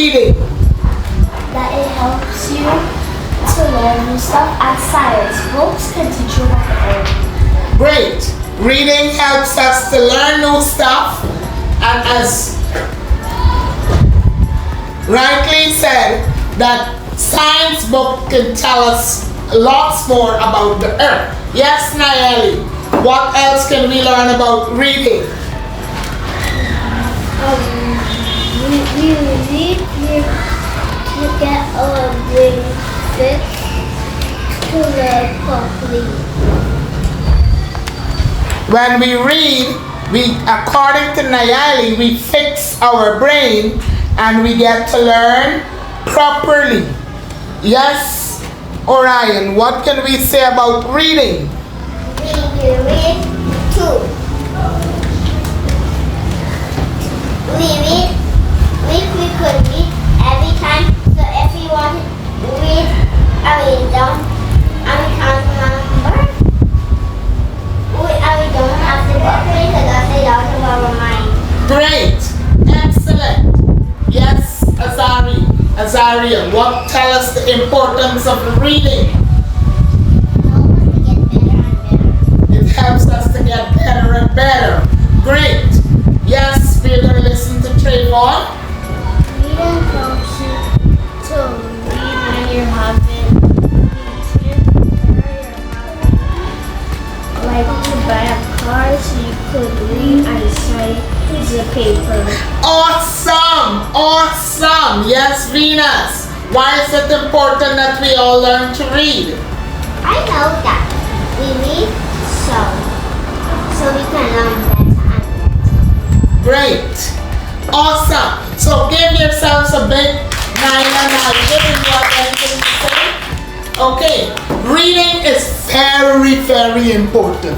reading? That it helps you to learn new stuff, and science books can teach you about the earth. Great. Reading helps us to learn new stuff, and as rightly said, that science book can tell us lots more about the earth. Yes, Nayeli. What else can we learn about reading? We read to get our brain fixed to learn properly. When we read, according to Nayeli, we fix our brain and we get to learn properly. Yes, Orion, what can we say about reading? We read too. We could read every time. So if we want to read and we don't remember, we don't have the book because they out of our mind. Great. Excellent. Yes, Azaria, what tell us the importance of reading? It helps us to get better and better. Great. Yes, we're going to listen to Trayvon. Reading helps you to read when you're having meetings, like to buy a car so you could read and sign the paper. Awesome. Yes, Venus. Why is it important that we all learn to read? I know that we read so we can learn better and better. Great. Awesome. So give yourselves a big I'll give you anything to say. Okay. Reading is very, very important.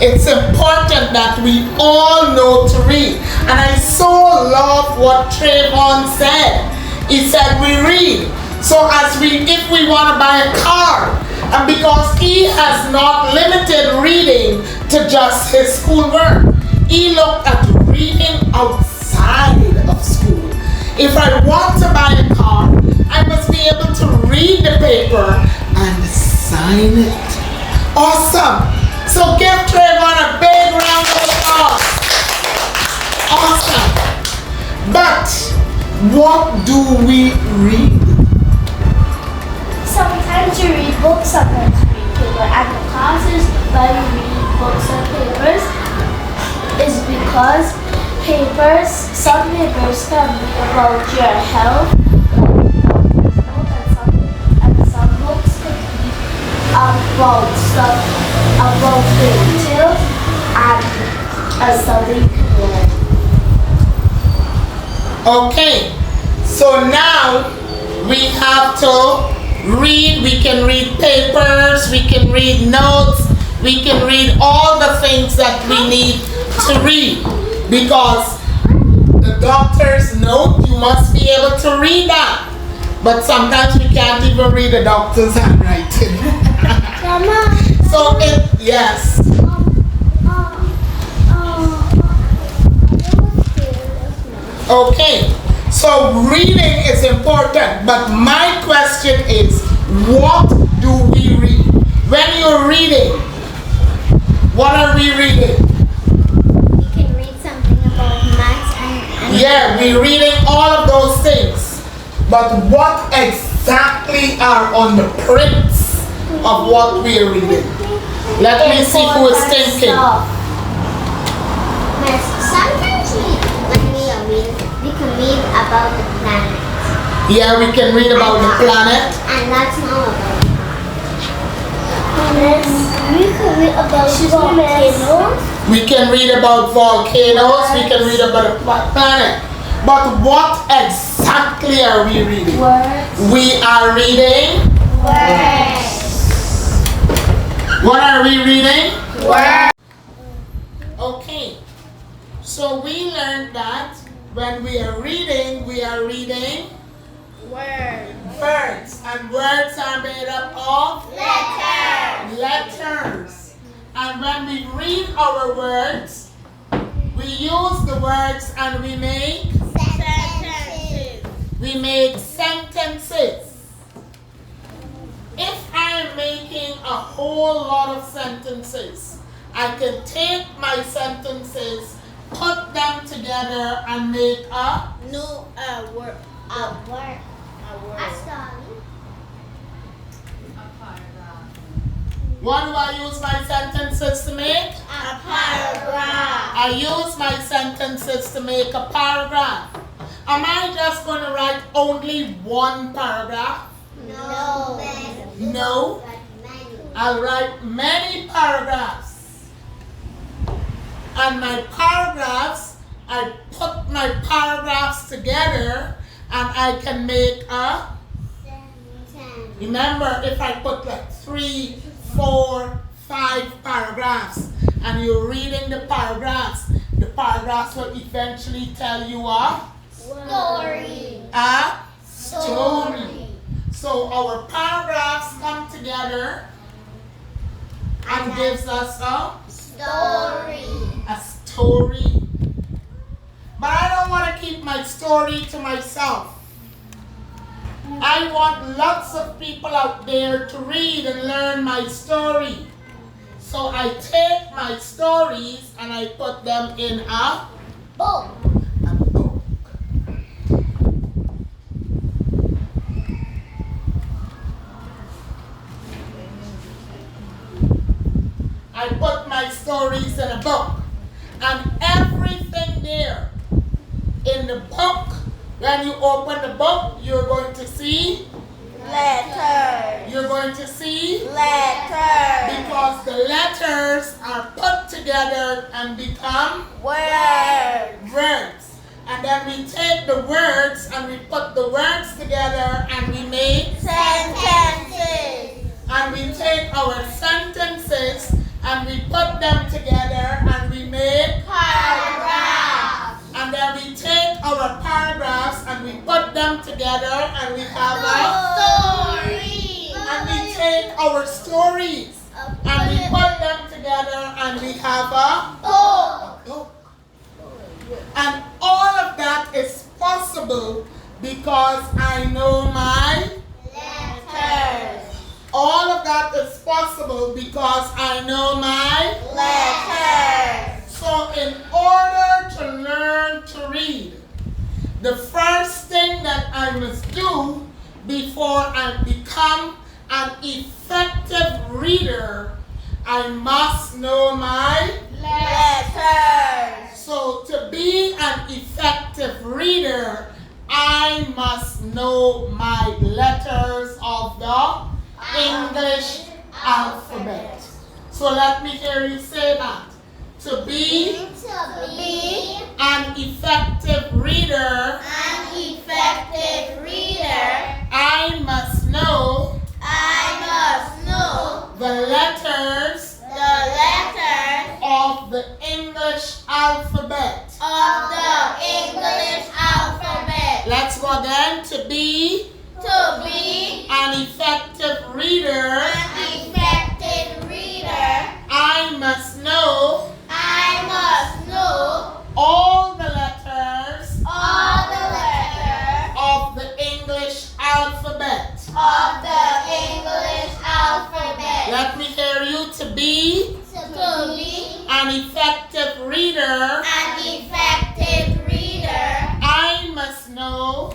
It's important that we all know to read. And I so love what Trayvon said. He said we read. So if we want to buy a car, and because he has not limited reading to just his schoolwork, he looked at reading outside of school. If I want to buy a car, I must be able to read the paper and sign it. Awesome. So give Trayvon a big round of applause. Awesome. But what do we read? Sometimes you read books, sometimes you read paper. And the causes why you read books and papers is because some papers can be about your health, and some books can be about stuff, about fairy tales, and something you can learn. Okay, so now we have to read. We can read papers, we can read notes, we can read all the things that we need to read, because the doctor's note, you must be able to read that. But sometimes we can't even read the doctor's handwriting. So yes. Okay, so reading is important, but my question is, what do we read? When you're reading, what are we reading? You can read something about maths and yeah, we're reading all of those things. But what exactly are on the prints of what we are reading? Let me see who is thinking. Sometimes when we are reading, we can read about the planet. Yeah, we can read about the planet. And that's not about we can read about volcanoes. We can read about volcanoes. We can read about the planet. But what exactly are we reading? Words. We are reading words. What are we reading? Words. Okay. So we learned that when we are reading words. And words are made up of letters. And when we read our words, we use the words and we make sentences. We we make sentences. If I am making a whole lot of sentences, I can take my sentences, put them together, and make a word. A story. What do I use my sentences to make? A paragraph. I use my sentences to make a paragraph. Am I just going to write only one paragraph? No. No. I'll write many paragraphs. And my paragraphs, I put my paragraphs together and I can make a... Remember, if I put like 3, 4, 5 paragraphs and you're reading the paragraphs will eventually tell you a Story. A story. So our paragraphs come together and gives us a Story. story. But I don't want to keep my story to myself. I want lots of people out there to read and learn my story. So I take my stories and I put them in a Book. book. I put my stories in a book. And everything there in the book, when you open the book, you're going to see Letters. You're going to see Letters. because the letters are put together and become Words. words. And then we take the words and we put the words together and we make Sentences. and we take our sentences and we put them together and we make Paragraphs. and then we take our paragraphs and we put them together and we have a Story. and we take our stories and we put them together and we have a Book. book. And all of that is possible because I know my Letters. all of that is possible because I know my Letters. So in order to learn to read, the first thing that I must do before I become an effective reader, I must know my Letters. So to be an effective reader, I must know my letters of the English alphabet. So let me hear you say that. To be an effective reader, I must know the letters of the English alphabet. Let's go again. To be an effective reader, I must know all the letters of the English alphabet. Let me hear you. To be an effective reader, I must know